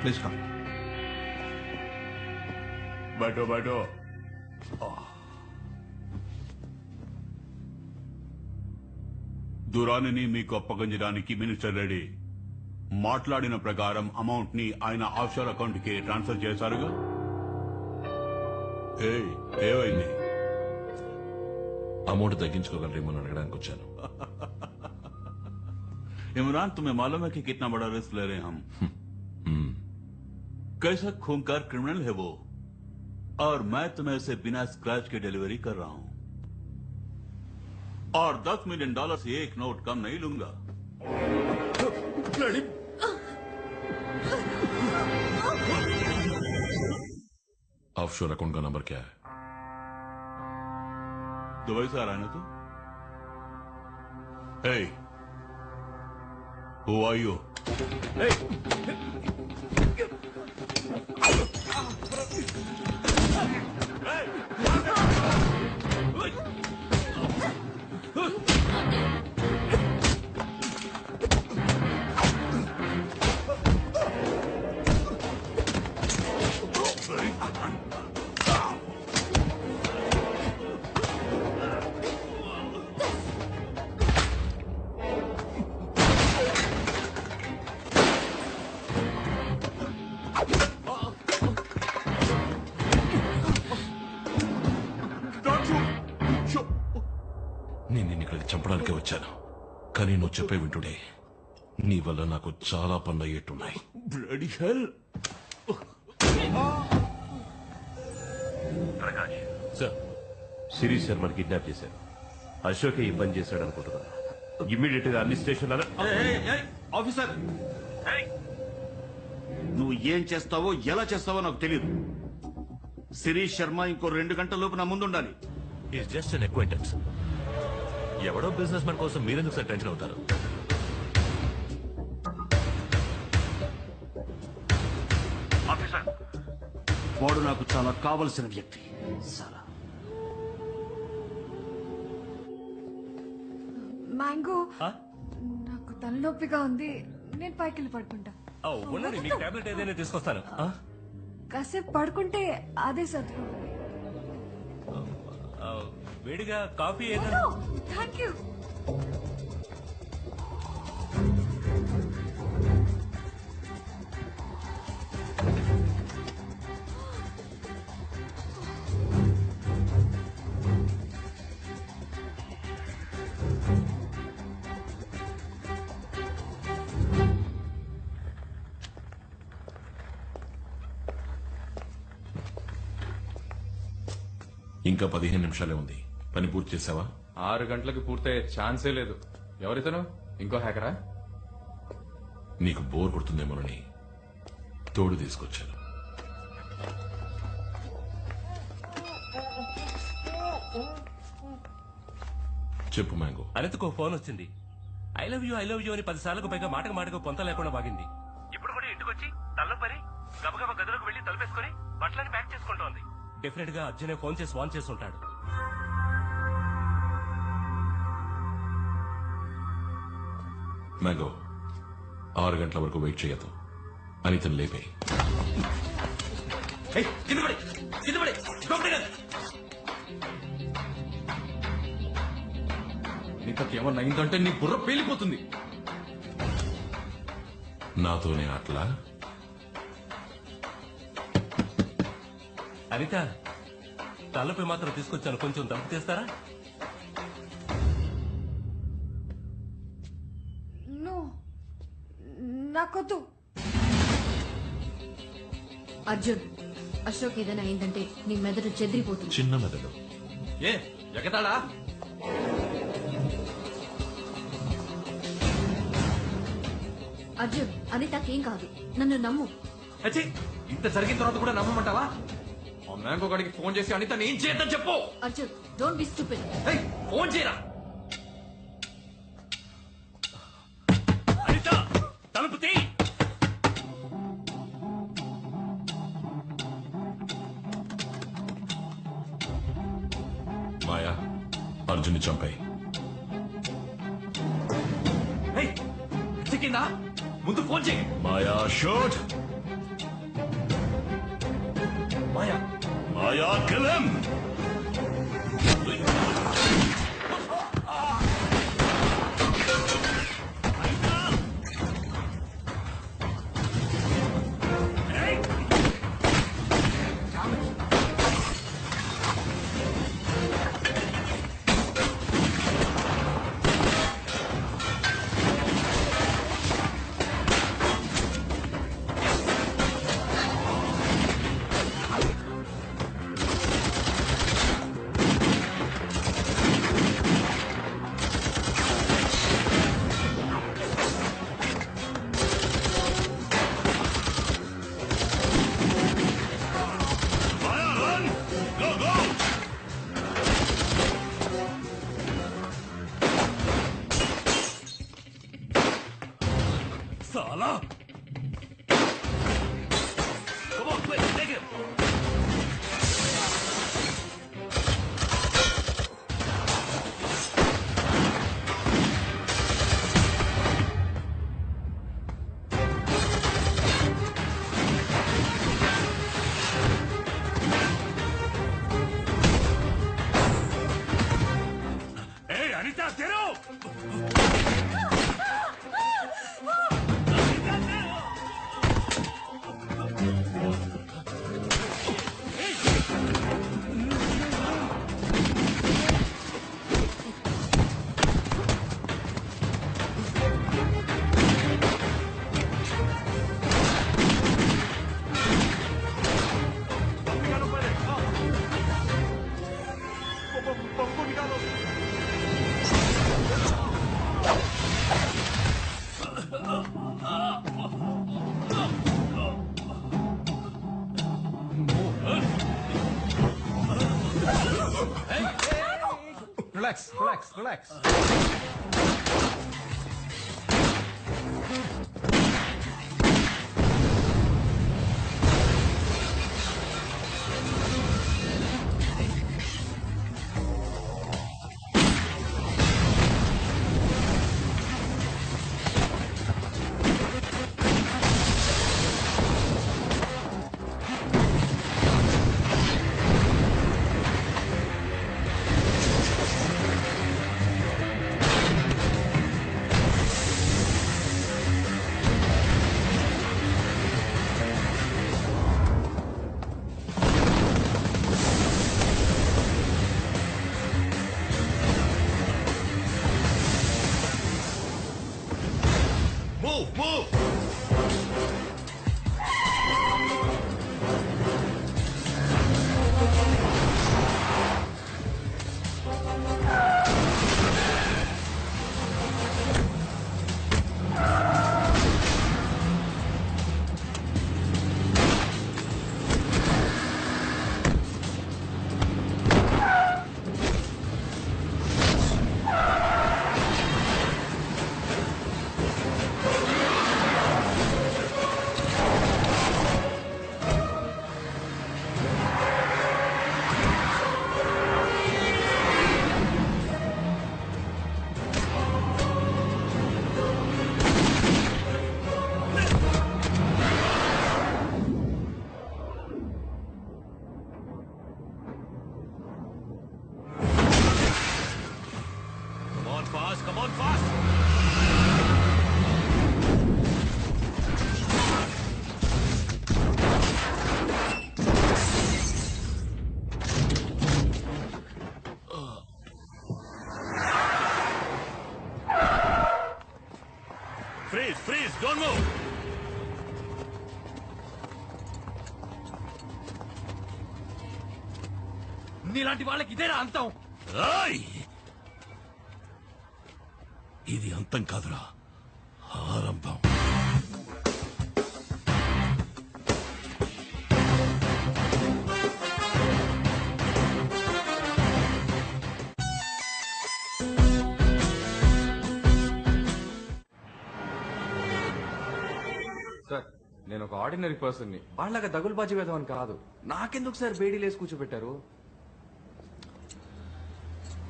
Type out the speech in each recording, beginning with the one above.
Please come. बैठो बैठो। దురానిని మీకు అప్పగించడానికి మినిస్టర్ రెడీ. మాట్లాడిన ప్రకారం అమౌంట్ ని ఆయన ఆఫ్షోర్ అకౌంట్ కి ట్రాన్స్ఫర్ చేశారుగా. ఏమైంది? అమౌంట్ తగ్గించుకోగలరేమో అని అడగడానికి వచ్చాను. इमरान, तुम्हें मालूम है कि कितना बड़ा रिस्क ले रहे हैं हम? कैसा खूंखार क्रिमिनल है वो, और मैं तुम्हें इसे बिना स्क्रैच के डिलीवरी कर रहा हूं, और $10 मिलियन से एक नोट कम नहीं लूंगा. ऑफशोर अकाउंट का नंबर क्या है? दुबई से आ रहा है ना तू? Hey, who are you? Hey! నేను నిన్ను ఇక్కడికి చంపడానికే వచ్చాను, కానీ నువ్వు చెప్పే వింటుడే నీ వల్ల నాకు చాలా పనులు అయ్యేట్టున్నాయి. Bloody hell! Prakash sir, Shirish శర్మని కిడ్నాప్ చేశారు. అశోకే ఈ పని చేశాడు అనుకుంటున్నాను. ఇమ్మీడియట్ గా అన్ని స్టేషన్లలో. ఆఫీసర్, నువ్వు ఏం చేస్తావో ఎలా చేస్తావో నాకు తెలియదు. శిరీష్ శర్మ ఇంకో 2 గంటల లోపు నా ముందు ఉండాలి. Is just an acquaintance. ఎవడో బిజినెస్ మ్యాన్ కోసం మీరెందుకు సార్ టెన్షన్ అవుతారు? ఆఫీసర్, వాడు నాకు చాలా కావలసిన వ్యక్తి. చాలా. మ్యాంగో, నాకు తలనొప్పిగా ఉంది, నేను పైకి వెళ్ళి పడుకుంటా. ఉండండి, మీకు టాబ్లెట్ ఏదైనా తీసుకొస్తాను. కాసేపు పడుకుంటే అదే సర్దుకుంటుంది. వేడిగా కాఫీ ఏదైనా. Thank you. ఇంకా 15 నిమిషాలే ఉంది. పని పూర్తి చేసావా? 6 గంటలకు పూర్తయ్యే ఛాన్సే లేదు. ఎవరితను? ఇంకో హ్యాకరా? నీకు బోర్ కొడుతుందేమోనని తోడు తీసుకొచ్చాను. చెప్పు మ్యాంగో. అనితకు ఫోన్ వచ్చింది. ఐ లవ్ యూ అని 10 సార్లకు పైగా మాటకు పొంత లేకుండా బాగింది. ఇప్పుడు కూడా ఇంటికొచ్చి తల్లపరి గబగబా గదిలోకి వెళ్లి తలపేసుకుని బట్టలని ప్యాక్ చేసుకుంటోంది. డెఫినెట్ గా అర్జునే ఫోన్ చేసి వాన్ చేసి ఉంటాడు. మ్యాంగో, 6 గంటల వరకు వెయిట్ చేయదు. అనితను లేపే. నీకేమన్నా అయిందంటే నీ బుర్ర పేలిపోతుంది. నాతోనే అట్లా? అనిత, తలపై మాత్రం తీసుకొచ్చాను, కొంచెం దంపు తీస్తారా? నాకొద్దు. అర్జున్, అశోక్ ఏదైనా అయిందంటే నీ మెదడు చెదిరిపోతుంది. చిన్న మెదడు. ఏ ఎగతాడా? అర్జున్, అనితకేం కాదు, నన్ను నమ్ము. ఇంత జరిగిన తర్వాత కూడా నమ్మమంటావా? ఆ మ్యాంగో గడికి ఫోన్ చేసి అనిత ఏం చేద్దాం చెప్పు. Arjun, don't be stupid. Phone చేయరా. అనిత, తలుపు తీ. మాయా, అర్జున్ని చంపాయి. చిక్కిందా? ముందు ఫోన్ చేయి. మాయా, షూట్. Jaya, kill him! साला! Come on, quick, take him! Hey, Anita, get up! Relax, relax, relax. Move, move! Come on, fast, come on, fast! Freeze, freeze, don't move! నీలాంటి వాళ్ళకి ఇదేనా అంతం? ఏయ్! ఇది అంతం కాదురా, ఆరంభం. సార్, నేను ఒక ఆర్డినరీ పర్సన్ని. వాళ్ళగా దగులుబాజీ వేద్దామని కాదు. నాకెందుకు సార్ బేడీలేసి కూర్చోబెట్టారు?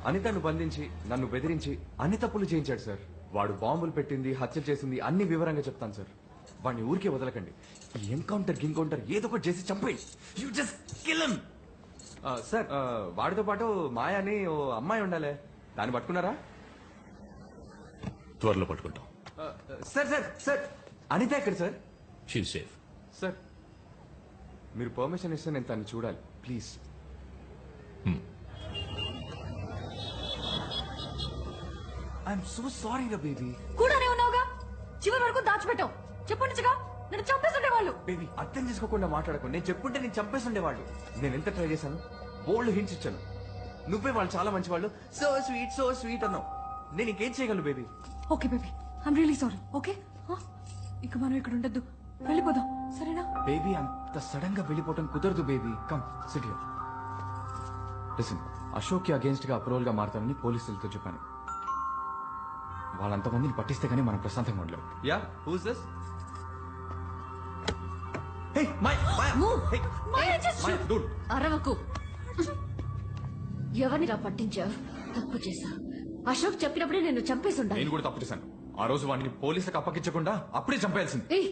అనితను బంధించి నన్ను బెదిరించి అన్ని తప్పులు చేయించాడు సార్. వాడు బాంబులు పెట్టింది, హత్యలు చేసింది అన్ని వివరంగా చెప్తాను సార్. వాడిని ఊరికే వదలకండి. ఈ ఎన్కౌంటర్ ఏదో ఒకటి చేసి చంపేయి. You just kill him. Sir వాడితో పాటు మాయ అని ఓ అమ్మాయి ఉండాలి, దాన్ని పట్టుకున్నారా? త్వరలో పట్టుకుంటాం. సార్ సార్ సార్ అనిత ఎక్కడ సార్? She'll safe. సార్ మీరు పర్మిషన్ ఇస్తే నేను తను చూడాలి ప్లీజ్. ఐఎమ్ సో సారీ రా బేబీ. కూడానే ఉన్నావుగా, చివరి వరకు దాచిపెట్టావు. చెప్పండిగా, నన్ను చంపేస్తుండేవాళ్ళు. బేబీ అర్థం చేసుకోకుండా మాట్లాడకు. నేను చెప్పుంటే నేను చంపేస్తుండేవాళ్ళు. నేను ఎంత ట్రై చేశాను, బోల్డ్ హింట్స్ ఇచ్చాను. నువ్వే వాళ్ళు చాలా మంచి వాళ్ళు, సో స్వీట్ అన్నావు. నేను ఇంకేం చేయగలను baby? Okay baby, I'm really sorry. Okay, ఇక మనం ఇక్కడ ఉండొద్దు, వెళ్ళిపోదాం, సరేనా? బేబీ అంత సడన్ గా వెళ్ళిపోవటం కుదరదు baby. Come SIT here. Listen, Ashok కి అగేన్స్ట్ గా అప్రూవల్ గా మారుతానని పోలీసులతో చెప్పాను. వాళ్ళంతమందిని పట్టిస్తే గానీ మనం ప్రశాంతంగా ఉండలేం. Yeah, who's this? Hey my Move. Hey Maya, just my shoot. Dude. అరవకు. ఎవరిని పట్టించావు? తప్పు చేశా. అశోక్ చెప్పినప్పుడే నేను చంపేసి ఉండాలి. నేను కూడా తప్పు చేశాను. ఆ రోజు వాడిని పోలీసులకు అప్పగించకుండా అప్పుడే చంపేయాల్సింది. ఏయ్,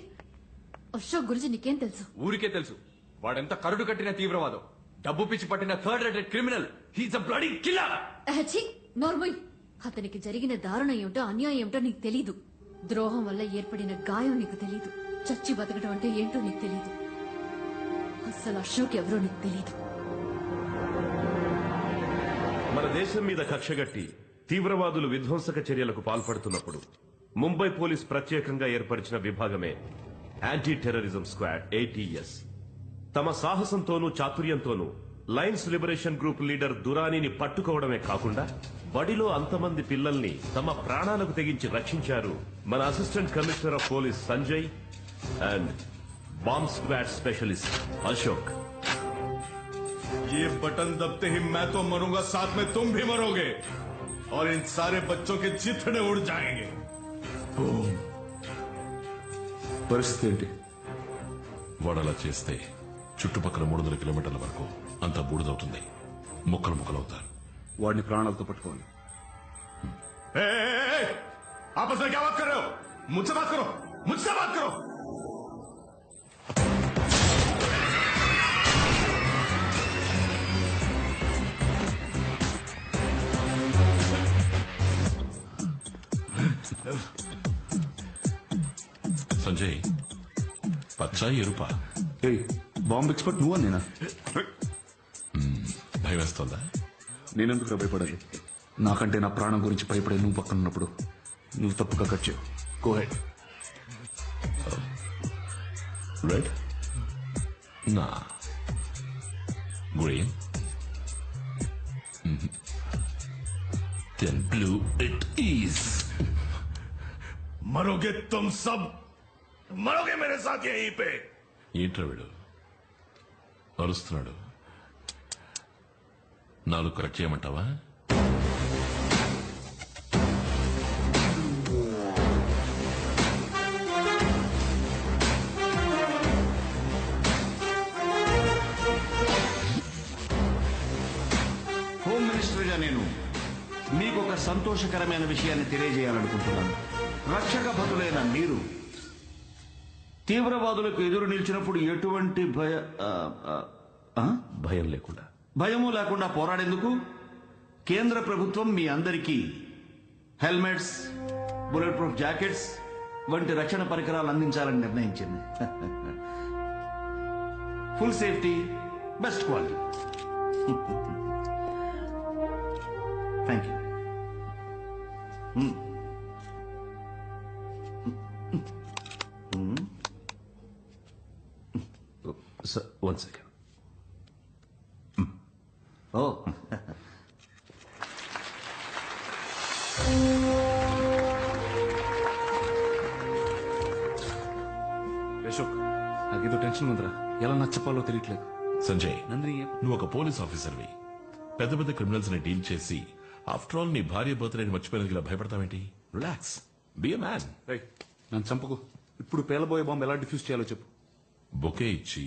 అశోక్ గురించి నీకేం తెలుసు? ఊరికే తెలుసు, వాడెంత కరుడు కట్టిన తీవ్రవాదం, డబ్బు పిచ్చి పట్టిన third rated criminal. He's a bloody killer. అహచి, నోర్మోయ్. అతనికి జరిగిన దారుణం ఏమిటో అన్యాయం ఏమిటో నీకు తెలీదు. ద్రోహం వల్ల ఏర్పడిన గాయం నీకు తెలీదు. చచ్చి బతకడం అంటే ఏంటో నీకు తెలీదు. అస్సలు అశోక్ ఎవరో నీకు తెలీదు. మన దేశం మీద కక్షగట్టి తీవ్రవాదులు విధ్వంసక చర్యలకు పాల్పడుతున్నప్పుడు ముంబై పోలీస్ ప్రత్యేకంగా ఏర్పరిచిన విభాగమే యాంటీ టెర్రరిజం స్క్వాడ్, ATS. తమ సాహసంతోనూ చాతుర్యంతోనూ లయన్స్ లిబరేషన్ గ్రూప్ లీడర్ దురానీని పట్టుకోవడమే కాకుండా బడిలో అంతమంది పిల్లల్ని తమ ప్రాణాలకు తెగించి రక్షించారు మన assistant commissioner of police Sanjay and bomb squad specialist Ashok. ये बटन दबते ही मैं तो मरूंगा, साथ में तुम भी मरोगे और इन सारे बच्चों के चिथड़े उड़ जाएंगे. పరిస్థితి ఏంటి? వాడు అలా చేస్తే చుట్టుపక్కల 300 కిలోమీటర్ల వరకు అంతా బూడిదవుతుంది. ముక్కలు ముక్కలవుతారు. వాడిని ప్రాణాలతో పట్టుకోవాలి. आपस में क्या बात कर रहे हो? मुझसे बात करो, मुझसे बात करो. సంజయ్, పచ్చా ఎరుపా? బాంబ్ ఎక్స్పర్ట్ నువ్వా నేనా? భయం వేస్తుందా? నేనెందుకు భయపడాలి? నాకంటే నా ప్రాణం గురించి భయపడే నువ్వు పక్కన ఉన్నప్పుడు నువ్వు తప్పుగా కట్ చేయవు. Go ahead. రెడ్, నా green, then blue it is. मरोगे तुम सब, मरोगे मेरे साथ यहीं पे. ఏంట్రా వీడు అరుస్తున్నాడు? నాలుగు కరెక్ట్ చేయమంటావా? హోమ్ మినిస్టర్గా నేను మీకు ఒక సంతోషకరమైన విషయాన్ని తెలియజేయాలనుకుంటున్నాను. రక్షక భటులైన మీరు తీవ్రవాదులకు ఎదురు నిలిచినప్పుడు ఎటువంటి భయం లేకుండా, భయము లేకుండా పోరాడేందుకు కేంద్ర ప్రభుత్వం మీ అందరికీ హెల్మెట్స్, బుల్లెట్ ప్రూఫ్ జాకెట్స్ వంటి రక్షణ పరికరాలు అందించాలని నిర్ణయించింది. Full safety, best quality. Thank you. One second. ఓ, అశోక్, నాకేదో టెన్షన్ ఉందిరా, ఎలా నచ్చపాలో తెలియట్లేదు. సంజయ్, నందిని, నువ్వు ఒక పోలీస్ ఆఫీసర్వి. పెద్ద పెద్ద క్రిమినల్స్ ని డీల్ చేసి ఆఫ్టర్ ఆల్ నీ భార్య బర్త్డేని మర్చిపోయినందుకు ఇలా భయపడతావేంటి? Relax, be a man. నన్ను చంపకు. ఇప్పుడు పేలబోయే బాంబు ఎలా డిఫ్యూజ్ చేయాలో చెప్పు. బొకే ఇచ్చి